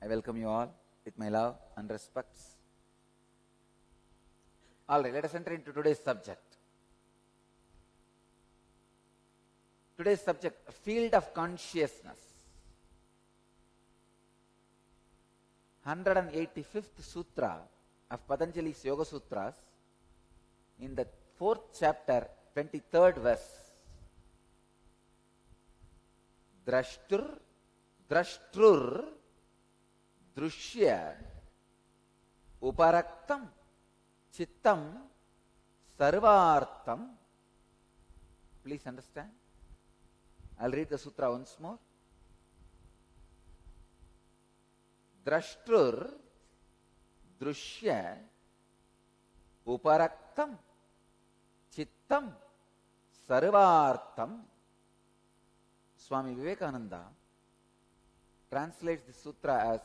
I welcome you all with my love and respects. Alright, let us enter into today's subject. Today's subject, field of consciousness. 185th Sutra of Patanjali's Yoga Sutras, in the 4th chapter, 23rd verse. Drashtur drushya uparaktam chittam sarvartam. Please understand. I'll read the sutra once more. Drashtur drushya uparaktam chittam sarvartam. Swami Vivekananda translates the sutra as,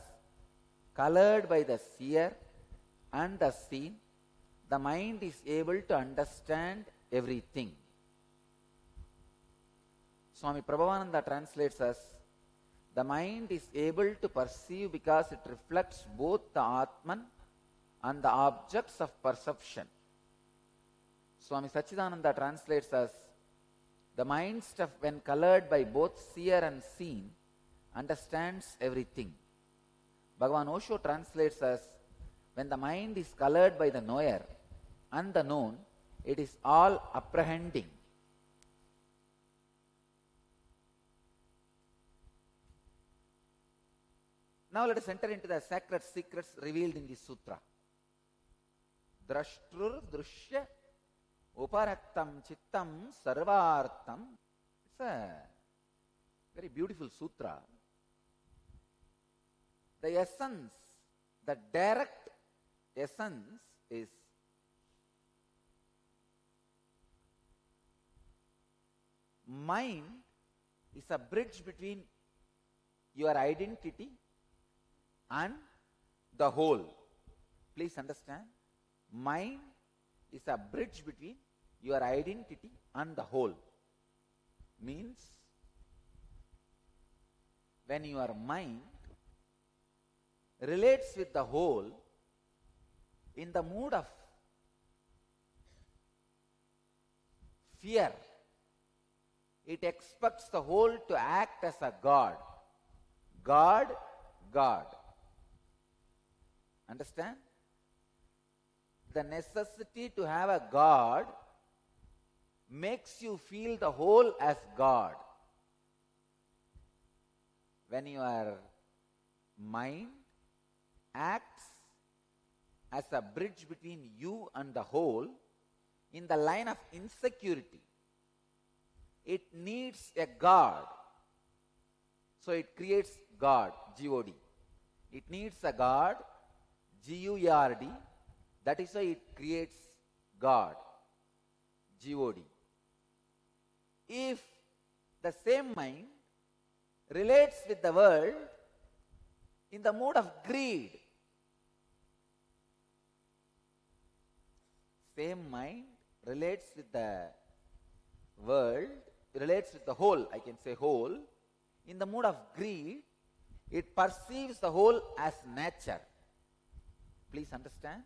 colored by the seer and the seen, the mind is able to understand everything. Swami Prabhavananda translates as, the mind is able to perceive because it reflects both the Atman and the objects of perception. Swami Sachidananda translates as, the mind stuff, when colored by both seer and seen, understands everything. Bhagavan Osho translates as, when the mind is colored by the knower and the known, it is all apprehending. Now let us enter into the sacred secrets revealed in this sutra. Drashtur drushya uparaktam chittam sarvartam. It's a very beautiful sutra. The essence, the direct essence is mind is a bridge between your identity and the whole. Please understand. Mind is a bridge between your identity and the whole. Means, when your mind relates with the whole in the mood of fear, it expects the whole to act as a God. God. Understand? The necessity to have a God makes you feel the whole as God. When your mind acts as a bridge between you and the whole, in the line of insecurity, it needs a God. So it creates God, G-O-D. It needs a God, G-U-R-D. That is why it creates God, G-O-D. If the same mind relates with the world in the mood of greed, same mind relates with the world, relates with the whole, I can say whole, in the mood of greed, it perceives the whole as nature. Please understand.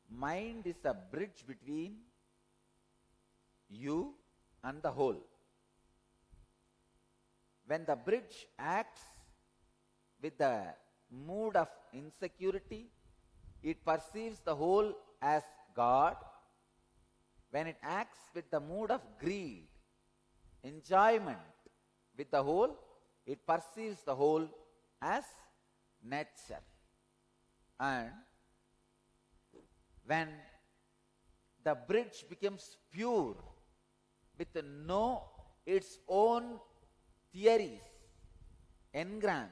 Mind is a bridge between you and the whole. When the bridge acts with the mood of insecurity, it perceives the whole as God. When it acts with the mood of greed, enjoyment with the whole, it perceives the whole as nature. And when the bridge becomes pure with no its own theories, engrams,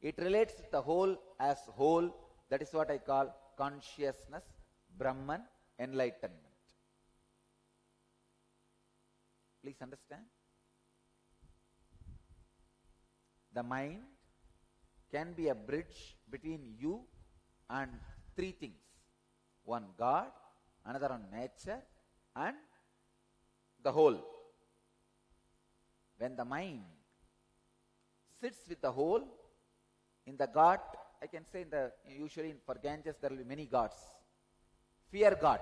it relates with the whole as whole. That is what I call consciousness, Brahman, enlightenment. Please understand. The mind can be a bridge between you and three things. One, God, another on nature, and the whole. When the mind sits with the whole, In the God, I can say usually for Ganges there will be many gods. Fear God,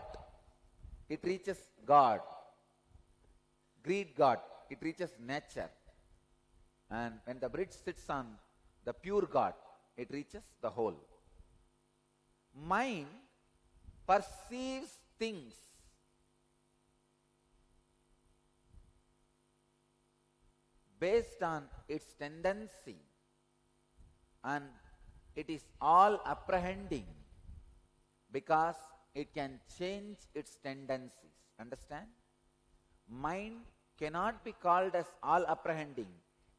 it reaches God. Greed God, it reaches nature. And when the bridge sits on the pure God, it reaches the whole. Mind perceives things based on its tendency, and it is all apprehending because it can change its tendencies. Understand? Mind cannot be called as all apprehending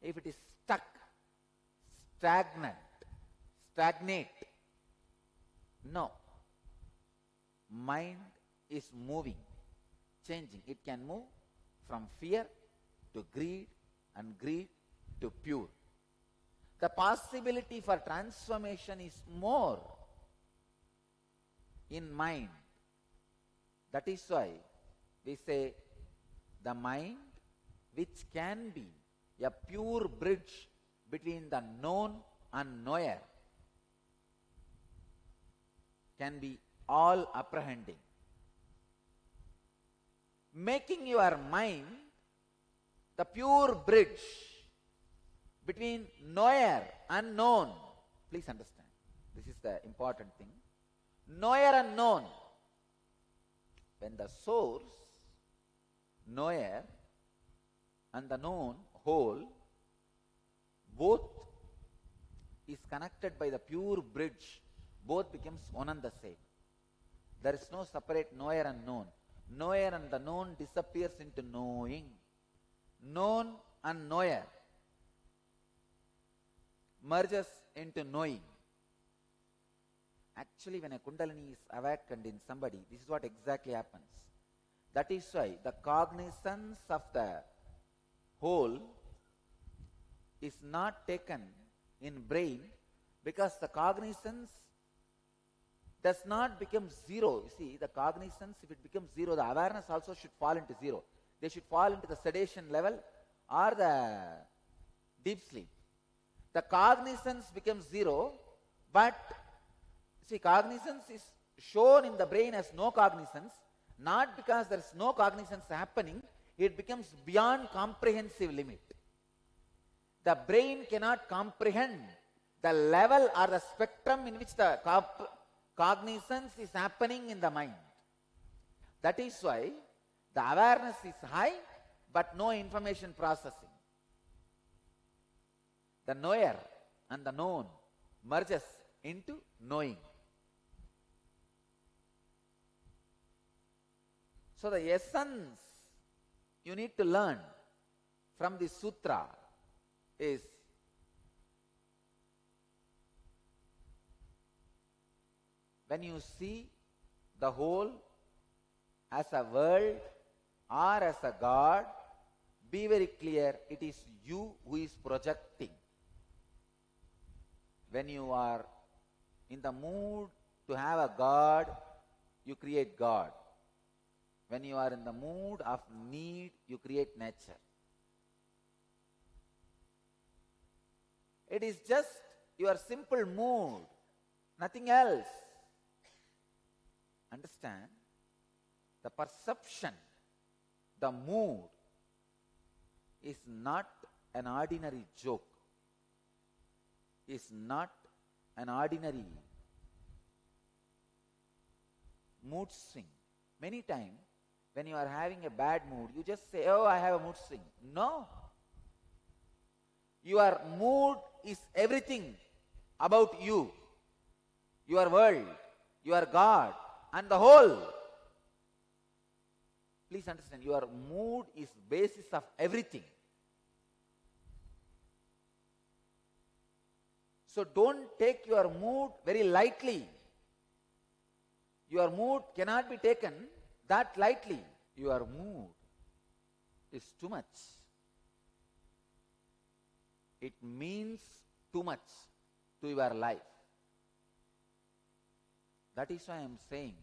if it is stuck, stagnate. No. Mind is moving, changing. It can move from fear to greed and greed to pure. The possibility for transformation is more in mind. That is why we say the mind, which can be a pure bridge between the known and knower, can be all apprehending. Making your mind the pure bridge between knower and known. Please understand, this is the important thing. Knower and known. When the source, knower, and the known, whole, both is connected by the pure bridge, both becomes one and the same. There is no separate knower and known. Knower and the known disappears into knowing. Known and knower merges into knowing. Actually, when a Kundalini is awakened in somebody, this is what exactly happens. That is why the cognizance of the whole is not taken in brain, because the cognizance does not become zero. You see, the cognizance, if it becomes zero, the awareness also should fall into zero. They should fall into the sedation level or the deep sleep. The cognizance becomes zero, but see, cognizance is shown in the brain as no cognizance, not because there is no cognizance happening, it becomes beyond comprehensive limit. The brain cannot comprehend the level or the spectrum in which the cognizance is happening in the mind. That is why the awareness is high, but no information processing. The knower and the known merges into knowing. So the essence you need to learn from this sutra is when you see the whole as a world or as a God, be very clear, it is you who is projecting. When you are in the mood to have a God, you create God. When you are in the mood of need, you create nature. It is just your simple mood, nothing else. Understand? The perception, the mood is not an ordinary joke, is not an ordinary mood swing. Many times, when you are having a bad mood, you just say, oh, I have a mood swing. No. Your mood is everything about you, your world, your God, and the whole. Please understand, your mood is basis of everything. So don't take your mood very lightly. Your mood cannot be taken that lightly. Your mood is too much. It means too much to your life. That is why I am saying,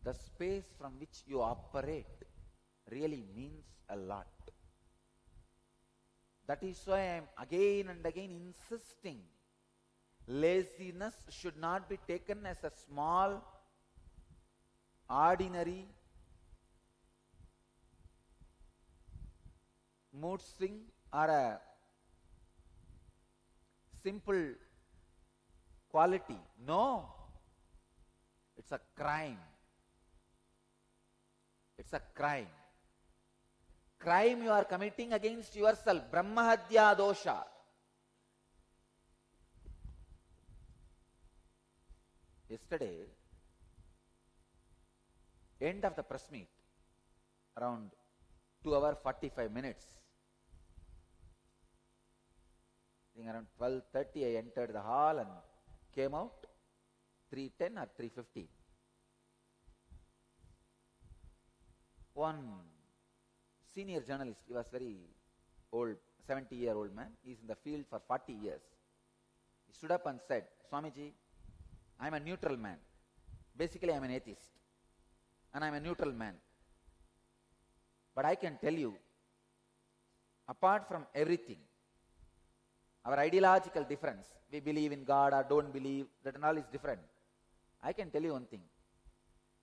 the space from which you operate really means a lot. That is why I am again and again insisting. Laziness should not be taken as a small, ordinary mood swing or a simple quality. No. It's a crime. It's a crime. Crime you are committing against yourself. Brahmahadya dosha. Yesterday, end of the press meet, around 2 hours 45 minutes. I think around 12:30 I entered the hall and came out 3:10 or 3:15. One senior journalist, he was very old, 70-year-old man. He's in the field for 40 years. He stood up and said, Swamiji, I'm a neutral man. Basically, I'm an atheist. And I'm a neutral man. But I can tell you, apart from everything, our ideological difference, we believe in God or don't believe, that and all is different. I can tell you one thing.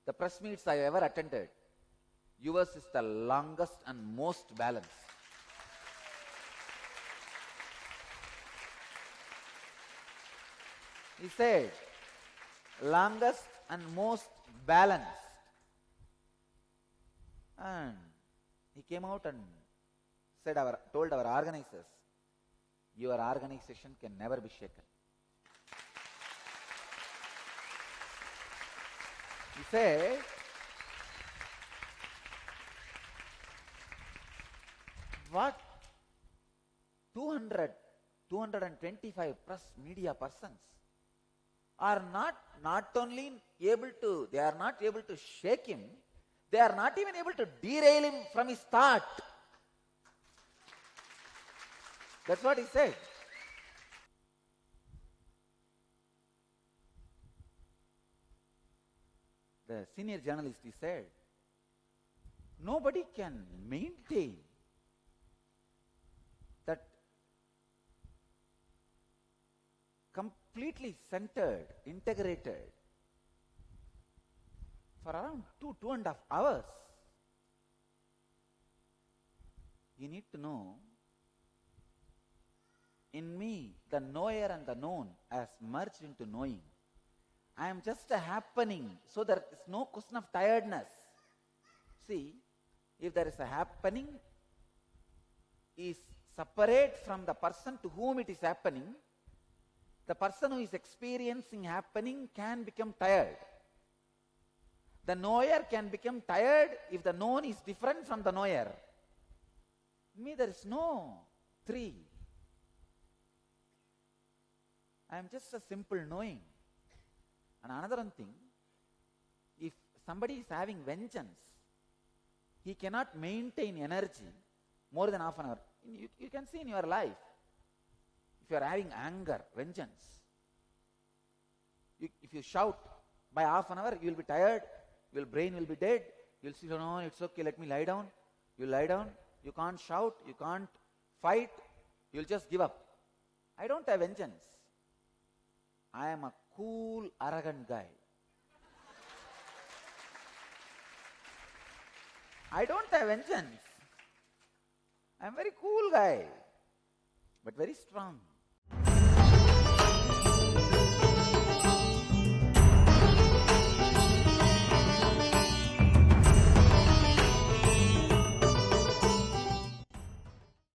The press meets I ever attended, yours is the longest and most balanced. He said, longest and most balanced. And he came out and said, told our organizers, your organization can never be shaken. He said, what 225 plus media persons are not only able to, they are not able to shake him, they are not even able to derail him from his thought. That's what he said. The senior journalist, he said, nobody can maintain that completely centered, integrated for around 2.5 hours. You need to know, in me, the knower and the known has merged into knowing. I am just a happening, so there is no question of tiredness. See, if there is a happening, is separate from the person to whom it is happening, the person who is experiencing happening can become tired. The knower can become tired if the known is different from the knower. In me, there is no three. I am just a simple knowing. And another one thing, if somebody is having vengeance, he cannot maintain energy more than half an hour. You can see in your life, if you are having anger, vengeance, if you shout, by half an hour you will be tired, your brain will be dead, you will say, no, it's okay, let me lie down. You lie down, you can't shout, you can't fight, you will just give up. I don't have vengeance. I am a cool, arrogant guy. I don't have vengeance. I am a very cool guy, but very strong.